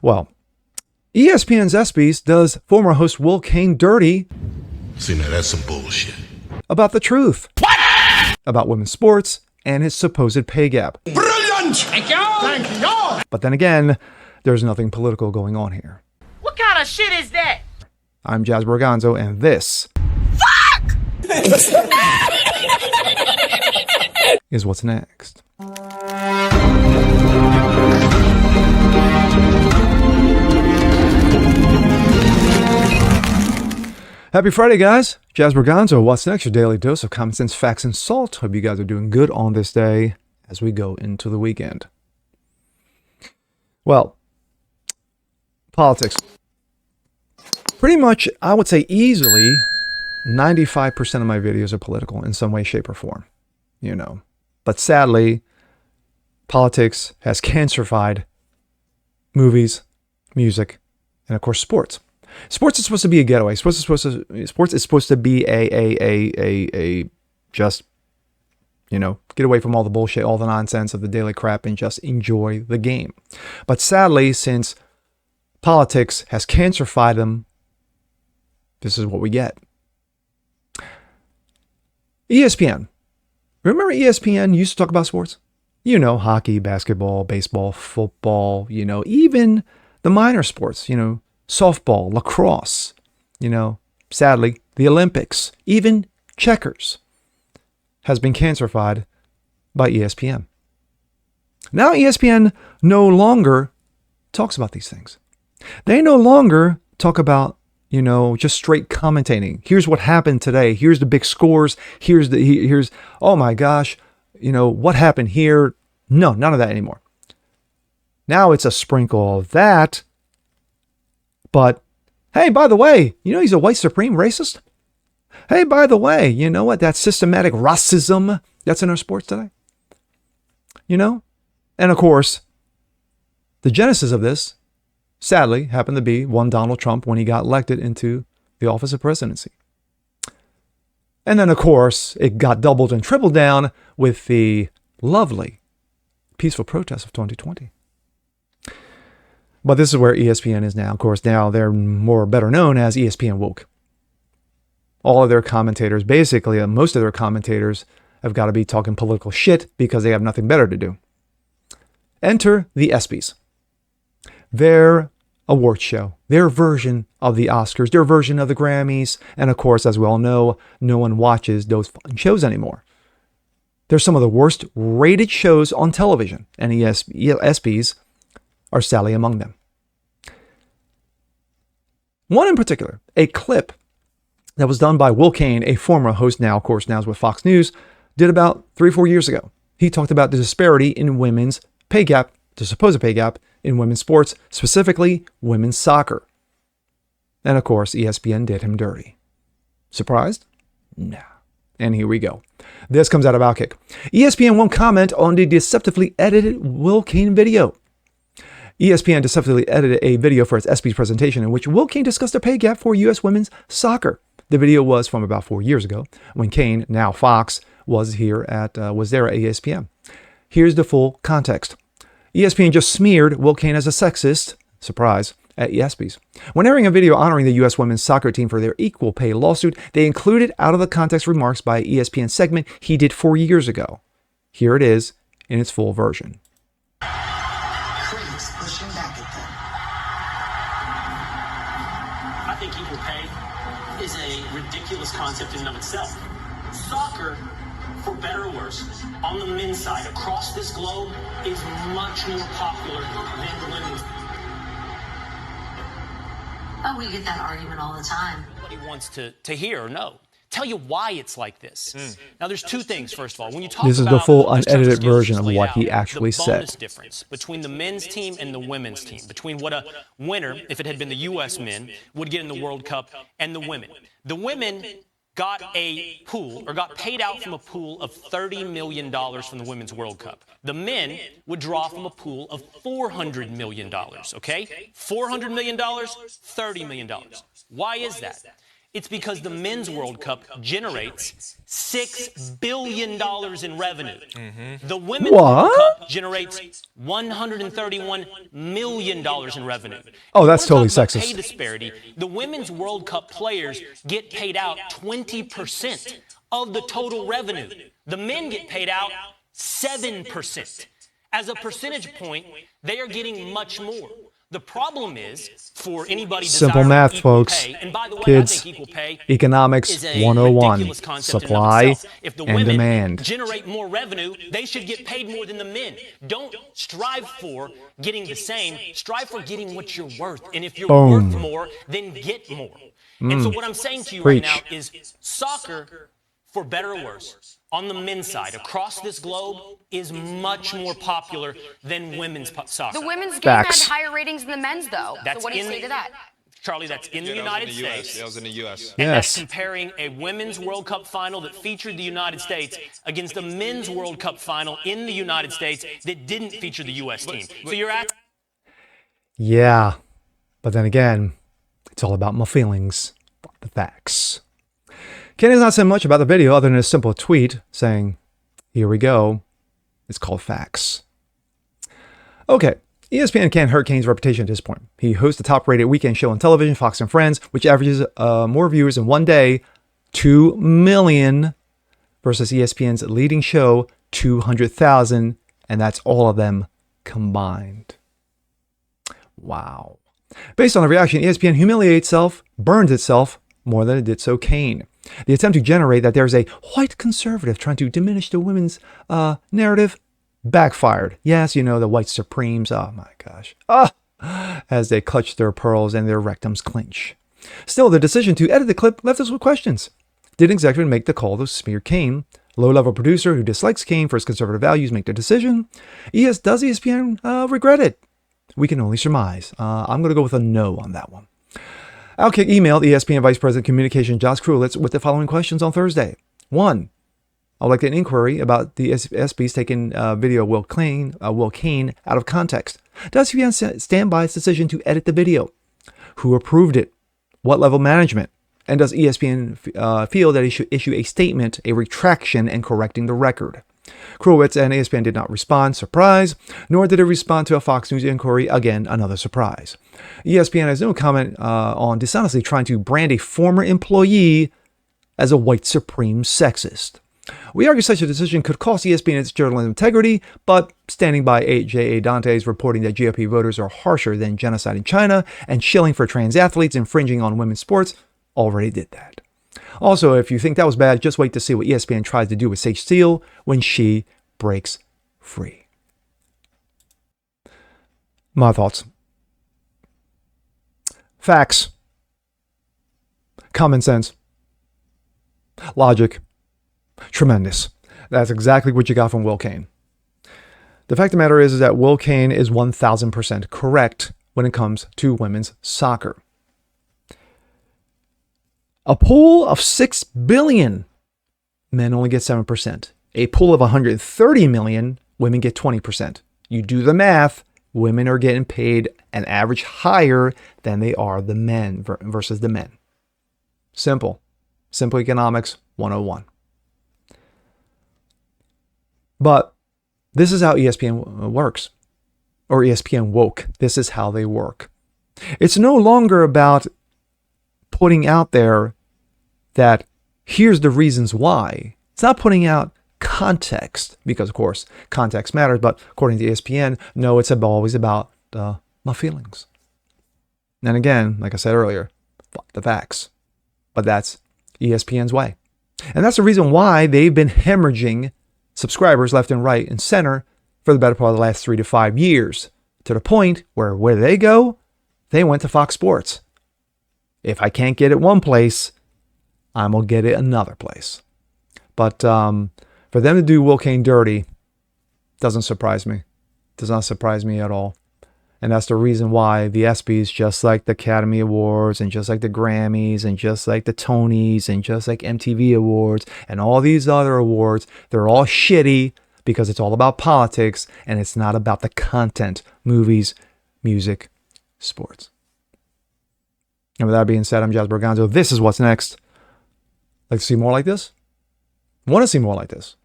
Well, ESPN's ESPYs does former host Will Cain dirty. See, now that's some bullshit. About the truth. What? About women's sports and his supposed pay gap. Brilliant! Thank you! Thank you! But then again, there's nothing political going on here. What kind of shit is that? I'm Jazz Borganzo, and this is what's next. Happy Friday, guys. Jazz Borganzo, what's next? Your daily dose of common sense, facts, and salt. Hope you guys are doing good on this day as we go into the weekend. Well, politics. Pretty much, I would say easily, 95% of my videos are political in some way, shape, or form. You know. But sadly, politics has cancerified movies, music, and of course, sports. Sports is supposed to be a getaway. Sports is supposed to be a just, you know, get away from all the bullshit, all the nonsense of the daily crap and just enjoy the game. But sadly, since politics has cancerified them, this is what we get. ESPN. Remember ESPN used to talk about sports? You know, hockey, basketball, baseball, football, you know, even the minor sports, you know, softball, lacrosse, you know, sadly, the Olympics, even checkers has been cancerified by ESPN. Now ESPN no longer talks about these things. They no longer talk about, you know, just straight commentating. Here's what happened today. Here's the big scores. Here's, oh my gosh, you know, what happened here? No, none of that anymore. Now it's a sprinkle of that. But, hey, by the way, you know he's a white supreme racist? Hey, by the way, you know what? That systematic racism that's in our sports today. You know? And of course, the genesis of this, sadly, happened to be one Donald Trump when he got elected into the office of presidency. And then, of course, it got doubled and tripled down with the lovely peaceful protests of 2020. But this is where ESPN is now. Of course, now they're better known as ESPN Woke. All of their commentators, basically, most of their commentators have got to be talking political shit because they have nothing better to do. Enter the ESPYs. Their award show, their version of the Oscars, their version of the Grammys. And of course, as we all know, no one watches those fucking shows anymore. They're some of the worst rated shows on television, and ESPYs are sadly among them. One in particular, a clip that was done by Will Cain, a former host now, of course, now is with Fox News, did about 3 or 4 years ago. He talked about the disparity in women's pay gap, the supposed pay gap in women's sports, specifically women's soccer. And of course, ESPN did him dirty. Surprised? Nah. And here we go. This comes out of Outkick. ESPN won't comment on the deceptively edited Will Cain video. ESPN deceptively edited a video for its ESPYs presentation in which Will Cain discussed the pay gap for U.S. women's soccer. The video was from about 4 years ago when Cain, now Fox, was there at ESPN. Here's the full context. ESPN just smeared Will Cain as a sexist, surprise, at ESPYs. When airing a video honoring the U.S. women's soccer team for their equal pay lawsuit, they included out of the context remarks by ESPN segment he did 4 years ago. Here it is in its full version. I think equal pay is a ridiculous concept in and of itself. Soccer, for better or worse, on the men's side across this globe is much more popular than the women's. Oh, we get that argument all the time. Nobody wants to hear or know. Tell you why it's like this. Now, there's two things, first of all. When you talk this is about the full unedited version of what he actually the said. Difference between the men's team and the women's team, between what a winner, if it had been the U.S. men, would get in the World Cup and the women. The women got a pool, or got paid out from a pool of $30 million from the Women's World Cup. The men would draw from a pool of $400 million, okay? $400 million, $30 million. Why is that? It's because the Men's World Cup generates $6 billion in revenue. The Women's World Cup generates $131 million in revenue. Oh, that's If you wanna totally talk about sexist. pay disparity, the Women's World Cup players get paid out 20% of the total revenue. The men get paid out 7%. As a percentage point, they are getting much more. The problem is, for anybody Simple desiring math, equal folks. pay, and by the way, Kids, I think equal pay Economics is a 101. ridiculous concept Supply in and of itself. If the and women demand. generate more revenue, they should get paid more than the men. Don't strive for getting the same. Strive for getting what you're worth. And if you're Boom. worth more, then get more. And so what I'm saying to you Preach. right now is soccer, for better or worse, on the men's side, across this globe, is much more popular than women's soccer. The women's game Facts. had higher ratings than the men's, though. That's so what do you in say to that? Charlie, that's in the United States. That was in the U.S. And that's Yes. comparing a women's World Cup final that featured the United States against a men's World Cup final in the United States that didn't feature the U.S. team. So you're asking. Yeah. But then again, it's all about my feelings, not the facts. Cain has not said much about the video other than a simple tweet saying, here we go. It's called facts. Okay. ESPN can't hurt Cain's reputation at this point. He hosts the top-rated weekend show on television, Fox and Friends, which averages more viewers in one day, 2 million, versus ESPN's leading show, 200,000, and that's all of them combined. Wow. Based on the reaction, ESPN humiliates itself, burns itself, more than it did so Cain. The attempt to generate that there's a white conservative trying to diminish the women's narrative backfired. Yes, you know, the white supremes. Oh my gosh. As they clutch their pearls and their rectums clinch. Still, the decision to edit the clip left us with questions. Did an executive make the call to smear Cain? Low-level producer who dislikes Cain for his conservative values make the decision? Does ESPN regret it? We can only surmise. I'm going to go with a no on that one. Outkick emailed ESPN Vice President Communication Josh Krulitz with the following questions on Thursday. 1. I would like an inquiry about the ESPYs taking video Will Cain out of context. Does ESPN stand by its decision to edit the video? Who approved it? What level management? And does ESPN feel that it should issue a statement, a retraction, and correcting the record? Krulwitz and ESPN did not respond, surprise, nor did it respond to a Fox News inquiry, again, another surprise. ESPN has no comment on dishonestly trying to brand a former employee as a white supreme sexist. We argue such a decision could cost ESPN its journalism integrity, but standing by J.A. Dante's reporting that GOP voters are harsher than genocide in China and shilling for trans athletes infringing on women's sports already did that. Also, if you think that was bad, just wait to see what ESPN tries to do with Sage Steele when she breaks free. My thoughts. Facts. Common sense. Logic. Tremendous. That's exactly what you got from Will Cain. The fact of the matter is that Will Cain is 1,000% correct when it comes to women's soccer. A pool of 6 billion, men only get 7%. A pool of 130 million, women get 20%. You do the math, women are getting paid an average higher than they are the men versus the men. Simple. Simple economics 101. But this is how ESPN works. Or ESPN woke. This is how they work. It's no longer about putting out there that here's the reasons why. It's not putting out context, because of course context matters, but according to ESPN, no, it's always about my feelings. And again, like I said earlier, the facts. But that's ESPN's way. And that's the reason why they've been hemorrhaging subscribers left and right and center for the better part of the last 3 to 5 years, to the point where they go, they went to Fox Sports. If I can't get it one place, I'm going to get it another place. But for them to do Will Cain dirty doesn't surprise me. Does not surprise me at all. And that's the reason why the ESPYs, just like the Academy Awards and just like the Grammys and just like the Tonys and just like MTV Awards and all these other awards, they're all shitty because it's all about politics and it's not about the content, movies, music, sports. And with that being said, I'm Jazz Berganzo. This is What's Next. Like to see more like this? Want to see more like this?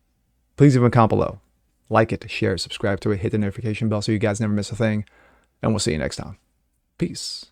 Please leave a comment below. Like it, share, subscribe to it, hit the notification bell so you guys never miss a thing. And we'll see you next time. Peace.